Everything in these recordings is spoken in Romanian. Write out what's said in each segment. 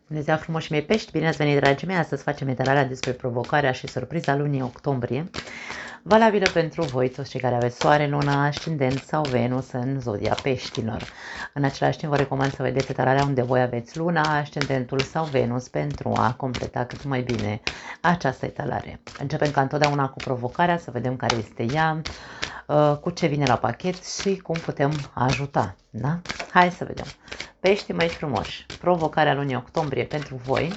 Bună ziua frumoși mei pești, bine ați venit dragii mei, astăzi facem etalarea despre provocarea și surpriza lunii octombrie, valabilă pentru voi toți cei care aveți soare, luna, ascendent sau Venus în zodia peștilor. În același timp vă recomand să vedeți etalarea unde voi aveți luna, ascendentul sau Venus pentru a completa cât mai bine această etalare. Începem ca întotdeauna cu provocarea, să vedem care este ea, cu ce vine la pachet și cum putem ajuta. Da? Hai să vedem. Pești mai frumoși, provocarea lunii octombrie pentru voi.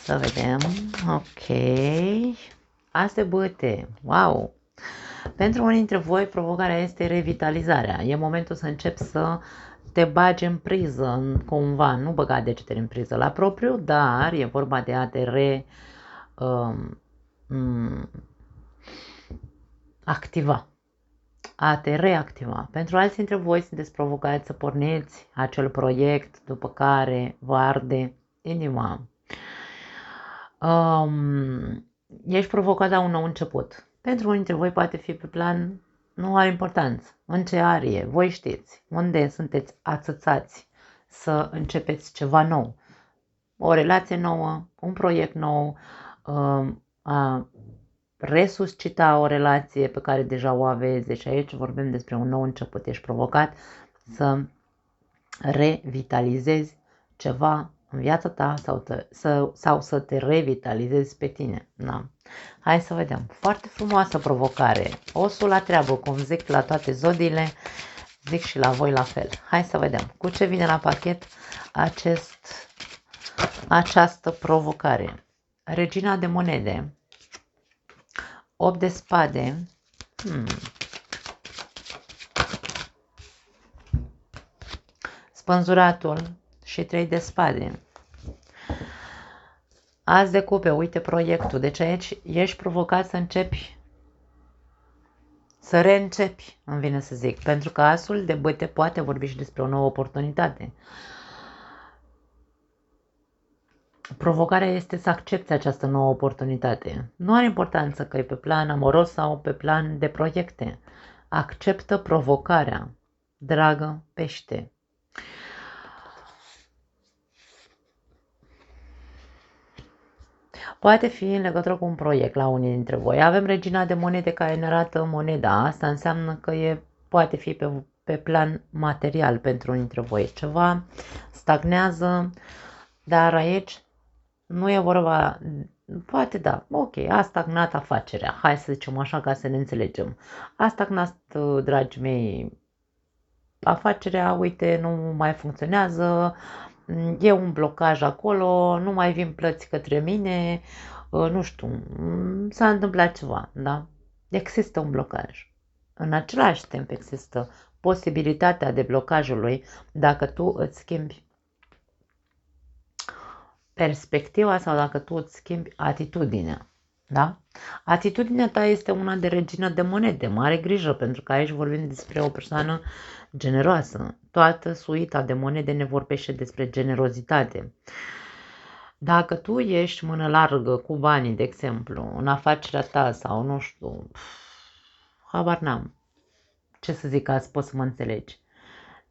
Să vedem. Ok. Aste băte. Wow. Pentru unii dintre voi provocarea este revitalizarea. E momentul să începi să te bagi în priză, cumva, nu băga degetele în priză la propriu, dar e vorba de a te activa. A te reactiva. Pentru alții dintre voi sunteți provocați să porniți acel proiect după care vă arde inima. Ești provocat la un nou început. Pentru unii dintre voi poate fi pe plan, nu are importanță. În ce arie, voi știți, unde sunteți ațățați să începeți ceva nou. O relație nouă, un proiect nou, a resuscita o relație pe care deja o aveți. Deci aici vorbim despre un nou început. Ești provocat să revitalizezi ceva în viața ta sau să te revitalizezi pe tine. Da. Hai să vedem. Foarte frumoasă provocare. Osul la treabă, cum zic la toate zodiile, zic și la voi la fel. Hai să vedem cu ce vine la pachet această provocare. Regina de monede, 8 de spade, spânzuratul și 3 de spade. As de cupe, uite proiectul. Deci aici ești provocat să începi, să reîncepi, îmi vine să zic. Pentru că asul de băte poate vorbi și despre o nouă oportunitate. Provocarea este să accepti această nouă oportunitate. Nu are importanță că e pe plan amoros sau pe plan de proiecte. Acceptă provocarea, dragă pește. Poate fi în legătură cu un proiect la unii dintre voi. Avem regina de monede care ne arată moneda. Asta înseamnă că poate fi pe plan material pentru unii dintre voi. Ceva stagnează, dar aici nu e vorba, poate da, ok, a stagnat afacerea, hai să zicem așa ca să ne înțelegem. A stagnat, dragii mei, afacerea, uite, nu mai funcționează, e un blocaj acolo, nu mai vin plăți către mine, nu știu, s-a întâmplat ceva, da? Există un blocaj. În același timp există posibilitatea deblocajului dacă tu îți schimbi perspectiva sau dacă tu îți schimbi atitudinea. Da? Atitudinea ta este una de regină de monede. Mare grijă, pentru că aici vorbim despre o persoană generoasă. Toată suita de monede ne vorbește despre generozitate. Dacă tu ești mână largă cu banii, de exemplu, în afacerea ta sau nu știu, habar n-am, ce să zic, azi poți să mă înțelegi.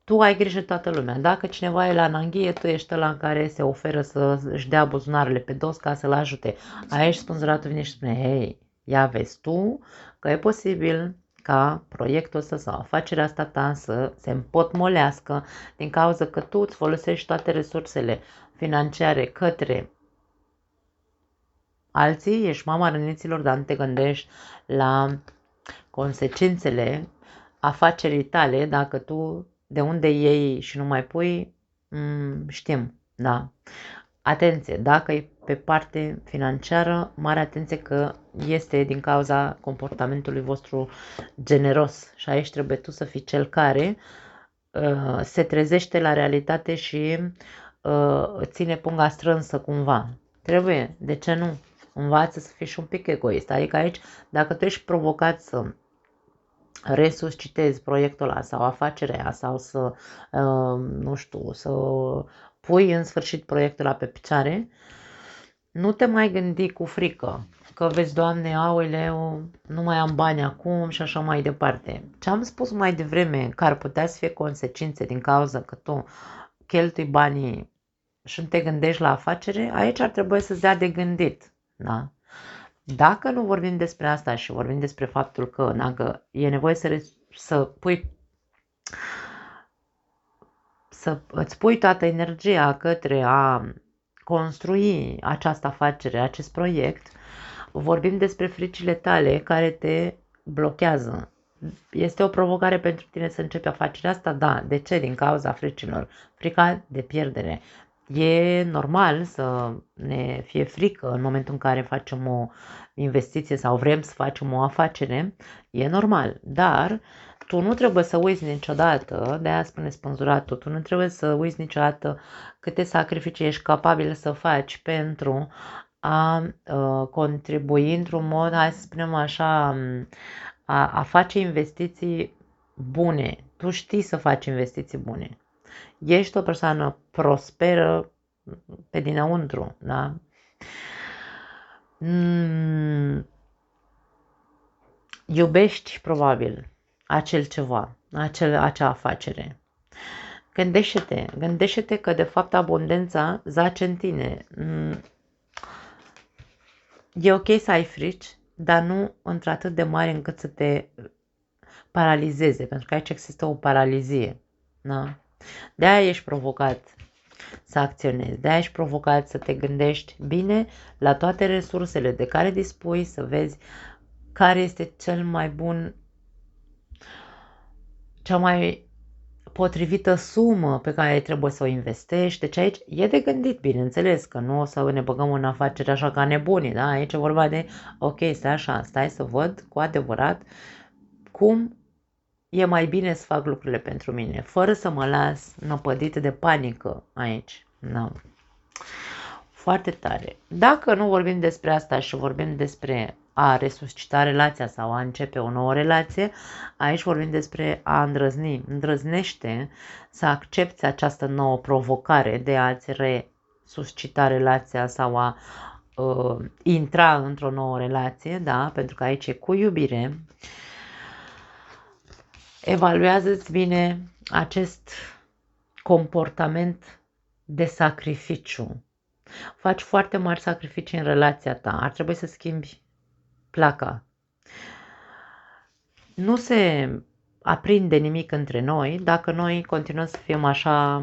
Tu ai grijă de toată lumea. Dacă cineva e la ananghie, tu ești ăla care se oferă să își dea buzunarele pe dos ca să-l ajute. Aici spânzuratul vine și spune, hei, ia vezi tu că e posibil ca proiectul ăsta sau afacerea asta ta să se împotmolească din cauza că tu îți folosești toate resursele financiare către alții, ești mama răniților, dar nu te gândești la consecințele afacerii tale dacă tu de unde iei și nu mai pui, știm, da. Atenție, dacă e pe parte financiară, mare atenție că este din cauza comportamentului vostru generos și aici trebuie tu să fii cel care se trezește la realitate și ține punga strânsă cumva. Trebuie, de ce nu? Învață să fii și un pic egoist. Adică aici, dacă tu ești provocat să resuscitezi proiectul ăla sau afacerea aia sau să, nu știu, să pui în sfârșit proiectul ăla pe picioare, nu te mai gândi cu frică că vezi, Doamne, aoleu, nu mai am bani acum și așa mai departe. Ce am spus mai devreme, că ar putea să fie consecințe din cauza că tu cheltui banii și nu te gândești la afacere, aici ar trebui să-ți dea de gândit. Da? Dacă nu vorbim despre asta și vorbim despre faptul că dacă e nevoie să îți pui toată energia către a construi această afacere, acest proiect, vorbim despre fricile tale care te blochează. Este o provocare pentru tine să începi afacerea asta? Da. De ce? Din cauza fricilor. Frica de pierdere. E normal să ne fie frică în momentul în care facem o investiție sau vrem să facem o afacere. E normal. Dar tu nu trebuie să uiți niciodată, de aia spune spânzuratul, tu nu trebuie să uiți niciodată câte sacrificii ești capabil să faci pentru a contribui într-un mod, hai să spunem așa, a face investiții bune. Tu știi să faci investiții bune. Ești o persoană prosperă pe dinăuntru, da? Iubești probabil acel ceva, acea afacere. Gândește-te că de fapt abundența zace în tine. E ok să ai frici, dar nu într-atât de mare încât să te paralizeze, pentru că aici există o paralizie. Da? De-aia ești provocat să acționezi, de-aia ești provocat să te gândești bine la toate resursele de care dispui, să vezi care este cel mai bun, cea mai potrivită sumă pe care trebuie să o investești. Deci aici e de gândit, bineînțeles, că nu o să ne băgăm în afaceri așa ca nebuni, da? Aici e vorba de, ok, stai să văd cu adevărat cum e mai bine să fac lucrurile pentru mine, fără să mă las năpădit de panică aici. Da. Foarte tare. Dacă nu vorbim despre asta și vorbim despre a resuscita relația sau a începe o nouă relație, aici vorbim despre a îndrăzni. Îndrăznește să accepti această nouă provocare de a-ți resuscita relația sau a intra într-o nouă relație, da? Pentru că aici e cu iubire. Evaluează-ți bine acest comportament de sacrificiu. Faci foarte mari sacrificii în relația ta. Ar trebui să schimbi placa. Nu se aprinde nimic între noi dacă noi continuăm să fim așa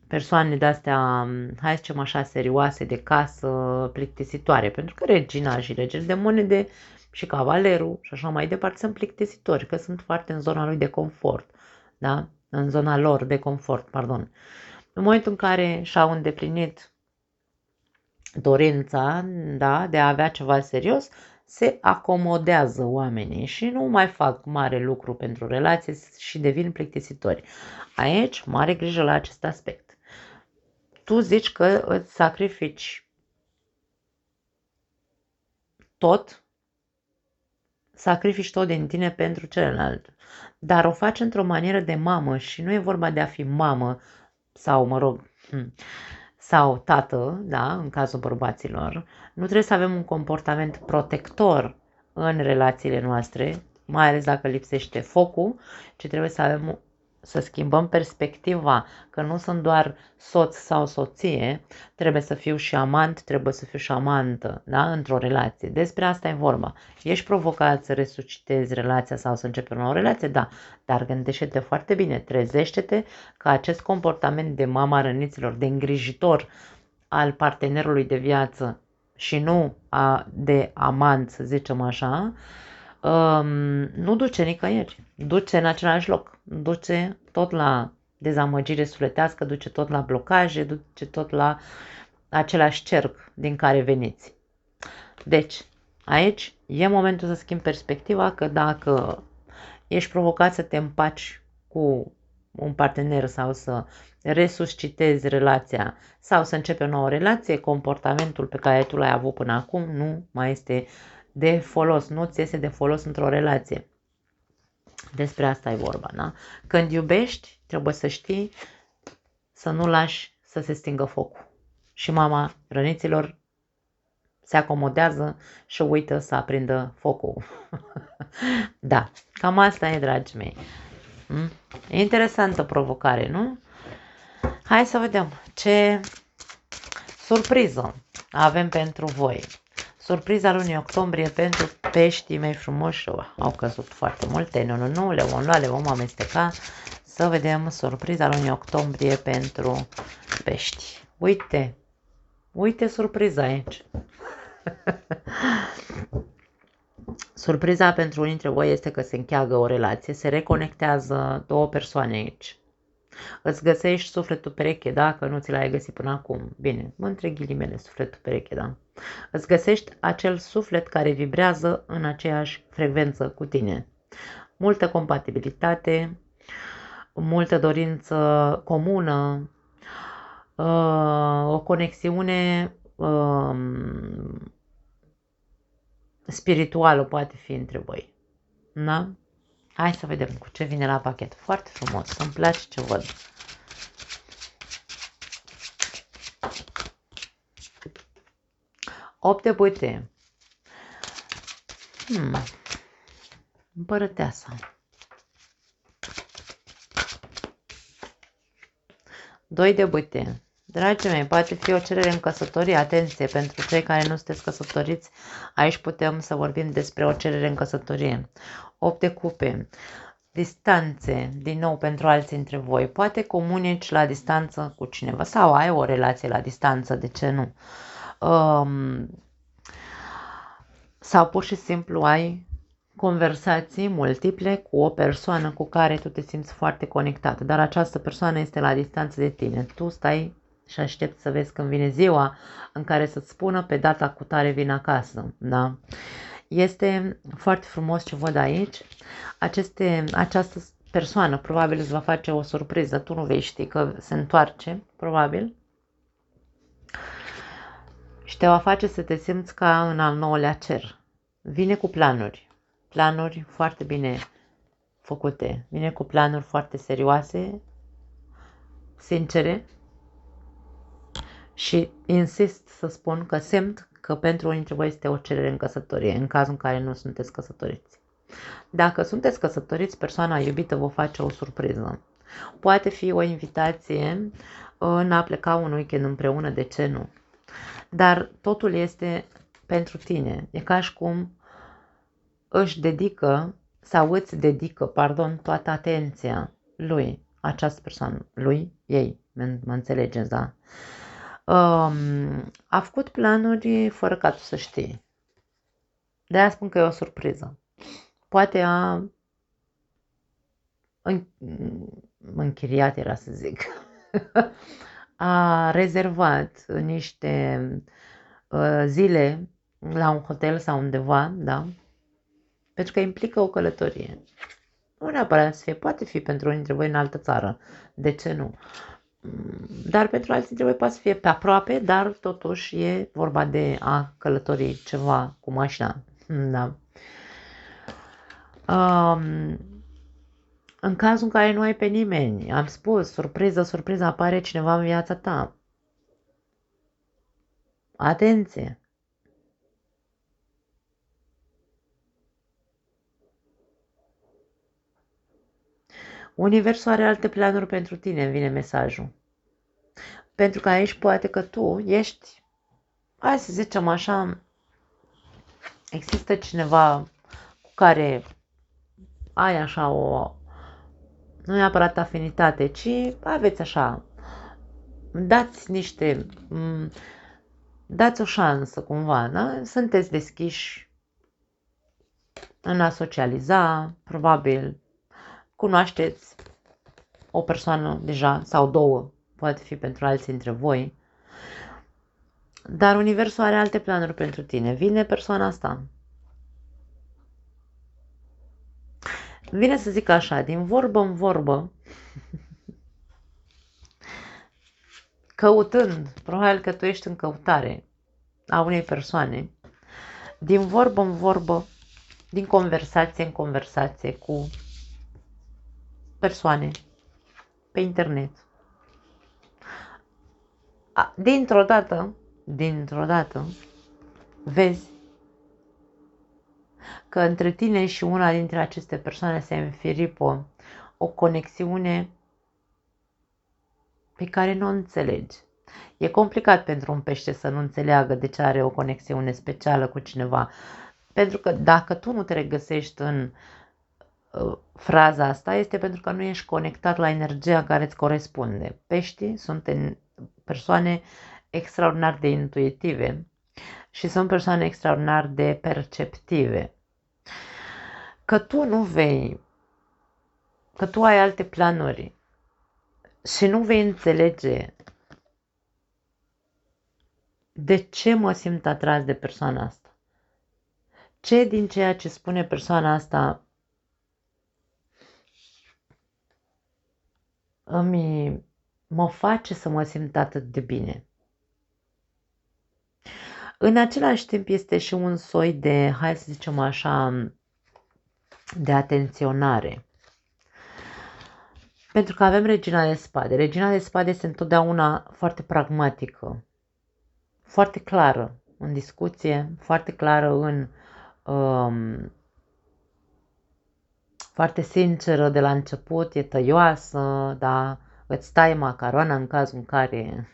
persoane de-astea, hai să zicem așa, serioase de casă, plictisitoare. Pentru că regina și regele de monede și cavalerul și așa mai departe sunt plictisitori, că sunt foarte în zona lui de confort. Da? În zona lor de confort, pardon. În momentul în care și-au îndeplinit dorința, da, de a avea ceva serios, se acomodează oamenii și nu mai fac mare lucru pentru relație și devin plictisitori. Aici, mare grijă la acest aspect. Tu zici că îți sacrifici tot, sacrifici tot din tine pentru celălalt, dar o faci într-o manieră de mamă și nu e vorba de a fi mamă sau, mă rog, sau tată, da, în cazul bărbaților. Nu trebuie să avem un comportament protector în relațiile noastre, mai ales dacă lipsește focul, ci trebuie să schimbăm perspectiva, că nu sunt doar soț sau soție, trebuie să fiu și amant, trebuie să fiu și amantă, da, într-o relație. Despre asta e vorba. Ești provocat să resuscitezi relația sau să începi o nouă relație? Da, dar gândește-te foarte bine, trezește-te că acest comportament de mama răniților, de îngrijitor al partenerului de viață și nu de amant, să zicem așa, nu duce nicăieri, duce în același loc, duce tot la dezamăgire sufletească, duce tot la blocaje, duce tot la același cerc din care veniți. Deci, aici e momentul să schimbi perspectiva, că dacă ești provocat să te împaci cu un partener sau să resuscitezi relația sau să începi o nouă relație, comportamentul pe care tu l-ai avut până acum nu mai este de folos, nu ți este de folos într-o relație. Despre asta e vorba, da? Când iubești, trebuie să știi să nu lași să se stingă focul. Și mama răniților se acomodează și uită să aprindă focul. Da, cam asta e, dragii mei. E interesantă provocare, nu? Hai să vedem ce surpriză avem pentru voi. Surpriza lunii octombrie pentru peștii mei frumoși. Au căzut foarte multe. Nu, le vom amesteca. Să vedem surpriza lunii octombrie pentru pești. Uite surpriza aici. Surpriza pentru unii dintre voi este că se încheagă o relație, se reconectează două persoane aici. Îți găsești sufletul pereche, dacă nu ți l-ai găsit până acum. Bine, între ghilimele, sufletul pereche, da. Îți găsești acel suflet care vibrează în aceeași frecvență cu tine. Multă compatibilitate, multă dorință comună, o conexiune spirituală poate fi între voi. Da? Hai să vedem cu ce vine la pachet. Foarte frumos, îmi place ce văd. Opt de bâte. Împărăteasa. 2 de bâte. Dragii mei, poate fi o cerere în căsătorie. Atenție, pentru cei care nu sunteți căsătoriți, aici putem să vorbim despre o cerere în căsătorie. 8 de cupe. Distanțe, din nou pentru alții între voi. Poate comunici la distanță cu cineva sau ai o relație la distanță, de ce nu? Sau pur și simplu ai conversații multiple cu o persoană cu care tu te simți foarte conectat, dar această persoană este la distanță de tine. Tu stai și aștepți să vezi când vine ziua în care să-ți spună pe data cu tare vin acasă. Da? Este foarte frumos ce văd aici. Această persoană probabil îți va face o surpriză. Tu nu vei ști că se întoarce, probabil. Și te va face să te simți ca în al 9-lea cer. Vine cu planuri. Planuri foarte bine făcute. Vine cu planuri foarte serioase, sincere. Și insist să spun că simt că pentru unii dintre voi este o cerere în căsătorie, în cazul în care nu sunteți căsătoriți. Dacă sunteți căsătoriți, persoana iubită vă face o surpriză. Poate fi o invitație în a pleca un weekend împreună, de ce nu? Dar totul este pentru tine. E ca și cum își dedică sau îți dedică, toată atenția lui, această persoană, lui, ei, mă înțelegeți, da? A făcut planuri fără ca tu să știi. De-aia spun că e o surpriză. Poate a închiriat, era să zic, a rezervat niște zile la un hotel sau undeva, da? Pentru că implică o călătorie. Nu neapărat să fie, poate fi pentru unii dintre voi în altă țară. De ce nu? Dar pentru alții dintre voi poate să fie pe aproape, dar totuși e vorba de a călători ceva cu mașina. Da. În cazul în care nu ai pe nimeni, am spus, surpriză, apare cineva în viața ta. Atenție! Universul are alte planuri pentru tine, îmi vine mesajul. Pentru că aici poate că tu ești, hai să zicem așa, există cineva cu care ai așa nu neapărat afinitate, ci aveți așa, dați o șansă cumva, da? Sunteți deschiși în a socializa, probabil cunoașteți o persoană deja sau două, poate fi pentru alții dintre voi, dar universul are alte planuri pentru tine. Vine persoana asta. Vine să zic așa, din vorbă în vorbă, căutând, probabil că tu ești în căutare a unei persoane, din vorbă în vorbă, din conversație în conversație cu persoane pe internet. Dintr-o dată, vezi că între tine și una dintre aceste persoane se înfiripă o conexiune pe care nu o înțelegi. E complicat pentru un pește să nu înțeleagă de ce are o conexiune specială cu cineva. Pentru că dacă tu nu te regăsești în fraza asta, este pentru că nu ești conectat la energia care îți corespunde. Peștii sunt persoane extraordinar de intuitive și sunt persoane extraordinar de perceptive. Că tu nu vei, că tu ai alte planuri și nu vei înțelege de ce mă simt atras de persoana asta. Ce din ceea ce spune persoana asta mă face să mă simt atât de bine. În același timp este și un soi de, hai să zicem așa, de atenționare. Pentru că avem regina de spade. Regina de spade este întotdeauna foarte pragmatică, foarte clară în discuție, foarte clară foarte sinceră de la început, e tăioasă, da, îți tai macarona în cazul în care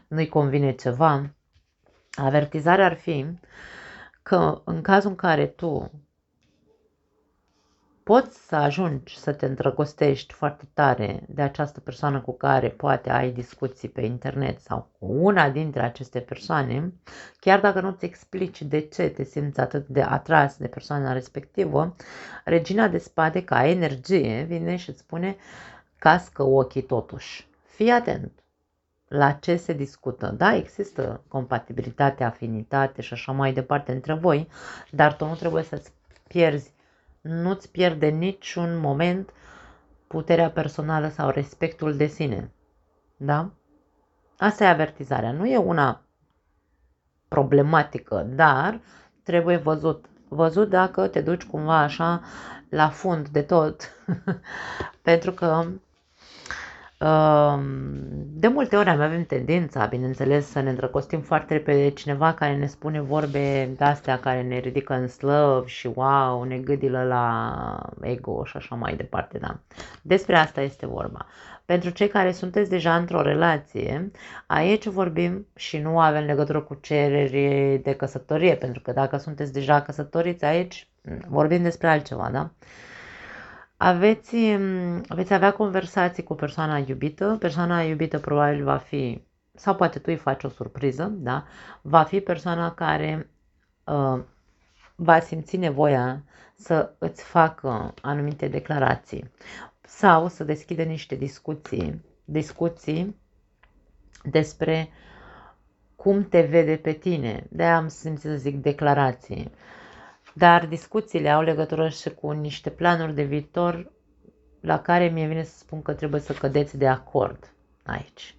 nu-i convine ceva. Avertizarea ar fi că în cazul în care tu poți să ajungi să te îndrăgostești foarte tare de această persoană cu care poate ai discuții pe internet sau cu una dintre aceste persoane, chiar dacă nu-ți explici de ce te simți atât de atras de persoana respectivă, regina de spade ca energie vine și îți spune cască ochii totuși. Fii atent la ce se discută. Da, există compatibilitate, afinitate și așa mai departe între voi, dar tu nu trebuie să-ți pierzi, nu-ți pierde niciun moment puterea personală sau respectul de sine. Da? Asta e avertizarea. Nu e una problematică, dar trebuie văzut dacă te duci cumva așa la fund de tot. Pentru că de multe ori avem tendința, bineînțeles, să ne îndrăgostim foarte repede de cineva care ne spune vorbe de-astea care ne ridică în slăv și wow, ne gâdilă la ego și așa mai departe. Da. Despre asta este vorba. Pentru cei care sunteți deja într-o relație, aici vorbim și nu avem legătură cu cereri de căsătorie, pentru că dacă sunteți deja căsătoriți, aici vorbim despre altceva, da? Veți avea conversații cu persoana iubită probabil va fi, sau poate tu îi faci o surpriză, da? Va fi persoana care va simți nevoia să îți facă anumite declarații sau să deschide niște discuții despre cum te vede pe tine. De-aia am simțit să zic declarații. Dar discuțiile au legătură și cu niște planuri de viitor la care mie vine să spun că trebuie să cădeți de acord aici.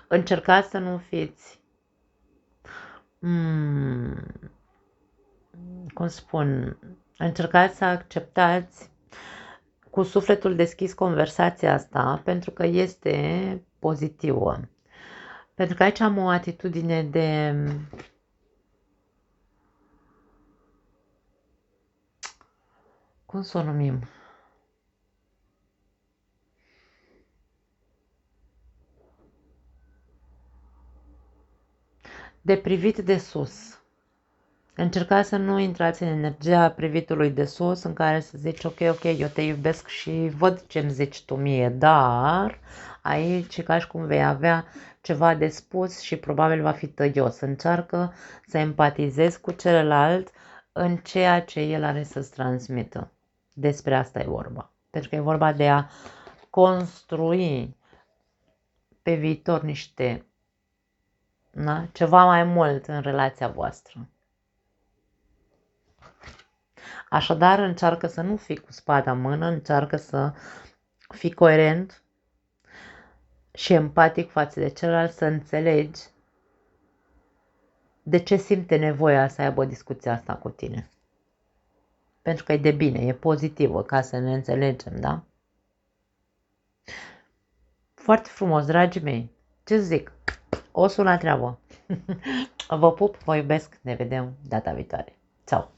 Încercați să nu fiți, cum spun, încercați să acceptați cu sufletul deschis conversația asta pentru că este pozitivă. Pentru că aici am o atitudine de cum să o numim? De privit de sus. Încercați să nu intrați în energia privitului de sus în care să zici ok, eu te iubesc și văd ce îmi zici tu mie, dar aici ca și cum vei avea ceva de spus și probabil va fi tăios. Încearcă să empatizezi cu celălalt în ceea ce el are să-ți transmită. Despre asta e vorba. Pentru că e vorba de a construi pe viitor ceva mai mult în relația voastră. Așadar, încearcă să nu fii cu spada în mână, încearcă să fii coerent și empatic față de celălalt, să înțelegi de ce simte nevoia să aibă discuția asta cu tine. Pentru că e de bine, e pozitivă, ca să ne înțelegem, da? Foarte frumos, dragii mei. Ce zic? Osul la treabă. Vă pup, vă iubesc, ne vedem data viitoare. Ceau!